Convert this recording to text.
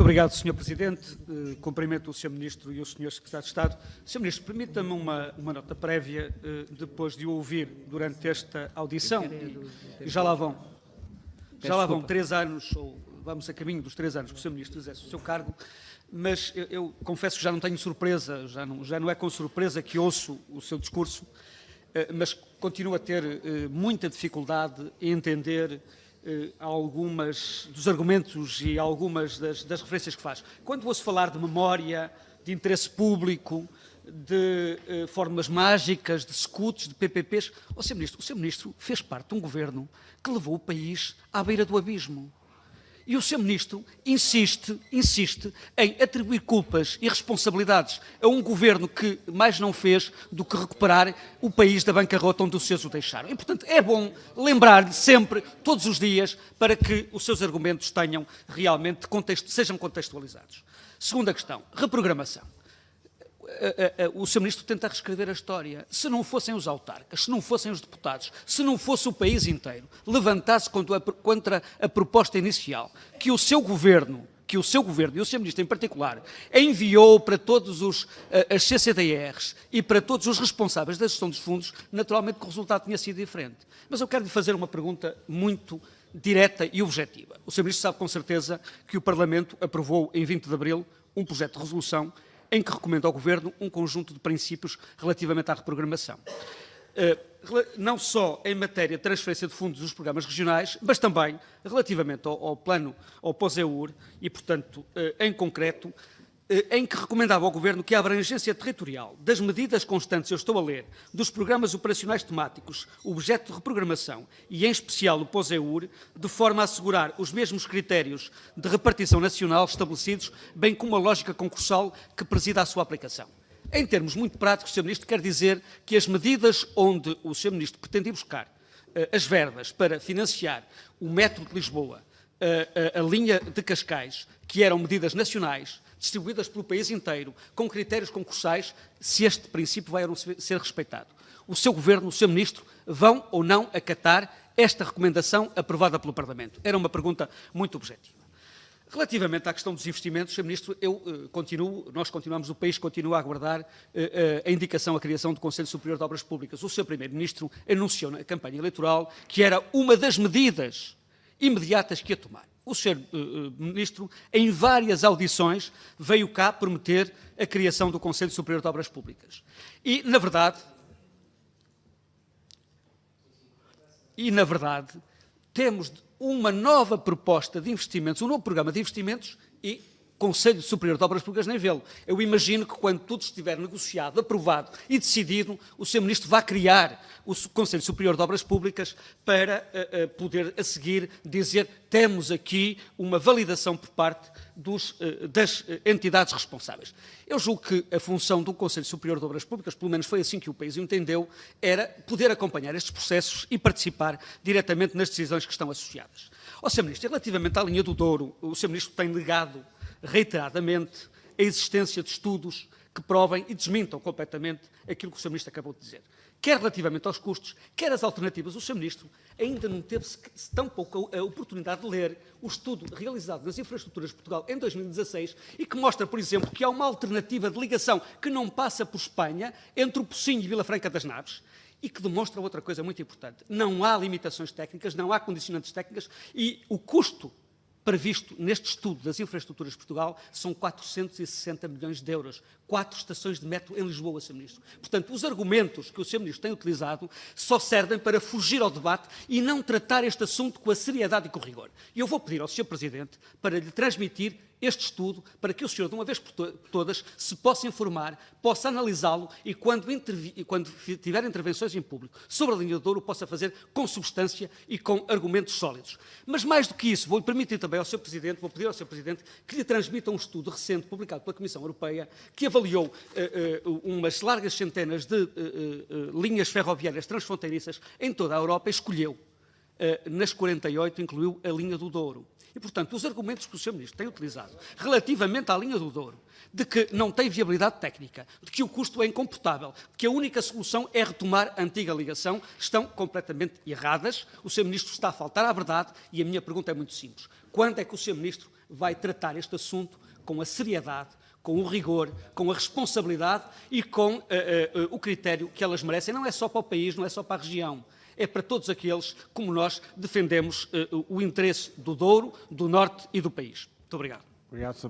Muito obrigado, Sr. Presidente. Cumprimento o Sr. Ministro e o Sr. Secretário de Estado. Sr. Ministro, permita-me uma nota prévia, depois de o ouvir durante esta audição, e já lá vão 3 anos, ou vamos a caminho dos 3 anos que o Sr. Ministro exerce o seu cargo, mas eu confesso que já não tenho surpresa, já não é com surpresa que ouço o seu discurso, mas continuo a ter muita dificuldade em entender algumas dos argumentos e algumas das referências que faz. Quando ouço falar de memória, de interesse público, de fórmulas mágicas, de scuts, de PPPs, o Sr. Ministro fez parte de um governo que levou o país à beira do abismo. E o Sr. Ministro insiste em atribuir culpas e responsabilidades a um governo que mais não fez do que recuperar o país da bancarrota onde os seus o deixaram. E, portanto, é bom lembrar-lhe sempre, todos os dias, para que os seus argumentos tenham realmente sejam contextualizados. Segunda questão, reprogramação. O Sr. Ministro tenta reescrever a história. Se não fossem os autarcas, se não fossem os deputados, se não fosse o país inteiro levantar-se contra a proposta inicial que o seu governo, e o Sr. Ministro em particular, enviou para todos as CCDRs e para todos os responsáveis da gestão dos fundos, naturalmente que o resultado tinha sido diferente. Mas eu quero lhe fazer uma pergunta muito direta e objetiva. O Sr. Ministro sabe com certeza que o Parlamento aprovou em 20 de abril um projeto de resolução em que recomenda ao Governo um conjunto de princípios relativamente à reprogramação. Não só em matéria de transferência de fundos dos programas regionais, mas também relativamente ao plano, ao POSEUR, e, portanto, em concreto, em que recomendava ao Governo que a abrangência territorial das medidas constantes, eu estou a ler, dos programas operacionais temáticos, objeto de reprogramação, e em especial o POSEUR, de forma a assegurar os mesmos critérios de repartição nacional estabelecidos, bem como a lógica concursal que presida a sua aplicação. Em termos muito práticos, o Sr. Ministro quer dizer que as medidas onde o Sr. Ministro pretende buscar as verbas para financiar o metro de Lisboa, a linha de Cascais, que eram medidas nacionais, distribuídas pelo país inteiro, com critérios concursais, se este princípio vai ou não ser respeitado. O seu Governo, o Sr. Ministro, vão ou não acatar esta recomendação aprovada pelo Parlamento? Era uma pergunta muito objetiva. Relativamente à questão dos investimentos, Sr. Ministro, nós continuamos, o país continua a aguardar a indicação, a criação do Conselho Superior de Obras Públicas. O Sr. Primeiro-Ministro anunciou na campanha eleitoral que era uma das medidas imediatas que ia tomar. O Sr. Ministro, em várias audições, veio cá prometer a criação do Conselho Superior de Obras Públicas. E, na verdade, temos uma nova proposta de investimentos, um novo programa de investimentos e Conselho Superior de Obras Públicas nem vê-lo. Eu imagino que quando tudo estiver negociado, aprovado e decidido, o Sr. Ministro vai criar o Conselho Superior de Obras Públicas para poder, a seguir, dizer temos aqui uma validação por parte das entidades responsáveis. Eu julgo que a função do Conselho Superior de Obras Públicas, pelo menos foi assim que o país o entendeu, era poder acompanhar estes processos e participar diretamente nas decisões que estão associadas. Ó Sr. Ministro, relativamente à linha do Douro, o Sr. Ministro tem negado reiteradamente a existência de estudos que provem e desmintam completamente aquilo que o Sr. Ministro acabou de dizer. Quer relativamente aos custos, quer as alternativas, o Sr. Ministro ainda não teve tão pouco a oportunidade de ler o estudo realizado nas infraestruturas de Portugal em 2016 e que mostra, por exemplo, que há uma alternativa de ligação que não passa por Espanha entre o Pocinho e Vila Franca das Naves e que demonstra outra coisa muito importante. Não há limitações técnicas, não há condicionantes técnicas e o custo previsto neste estudo das infraestruturas de Portugal são 460 milhões de euros. 4 estações de metro em Lisboa, Sr. Ministro. Portanto, os argumentos que o Sr. Ministro tem utilizado só servem para fugir ao debate e não tratar este assunto com a seriedade e com o rigor. E eu vou pedir ao Sr. Presidente para lhe transmitir este estudo, para que o senhor, de uma vez por todas, se possa informar, possa analisá-lo e, quando tiver intervenções em público sobre a linha do Douro, possa fazer com substância e com argumentos sólidos. Mas, mais do que isso, vou permitir também ao Sr. Presidente, vou pedir ao Sr. Presidente que lhe transmita um estudo recente publicado pela Comissão Europeia que avaliou umas largas centenas de linhas ferroviárias transfronteiriças em toda a Europa e escolheu, nas 48, incluiu a linha do Douro. E, portanto, os argumentos que o Sr. Ministro tem utilizado relativamente à linha do Douro, de que não tem viabilidade técnica, de que o custo é incomportável, de que a única solução é retomar a antiga ligação, estão completamente erradas. O Sr. Ministro está a faltar à verdade e a minha pergunta é muito simples. Quando é que o Sr. Ministro vai tratar este assunto com a seriedade, com o rigor, com a responsabilidade e com o critério que elas merecem. Não é só para o país, não é só para a região. É para todos aqueles como nós defendemos o interesse do Douro, do Norte e do país. Muito obrigado. Obrigado, Sr.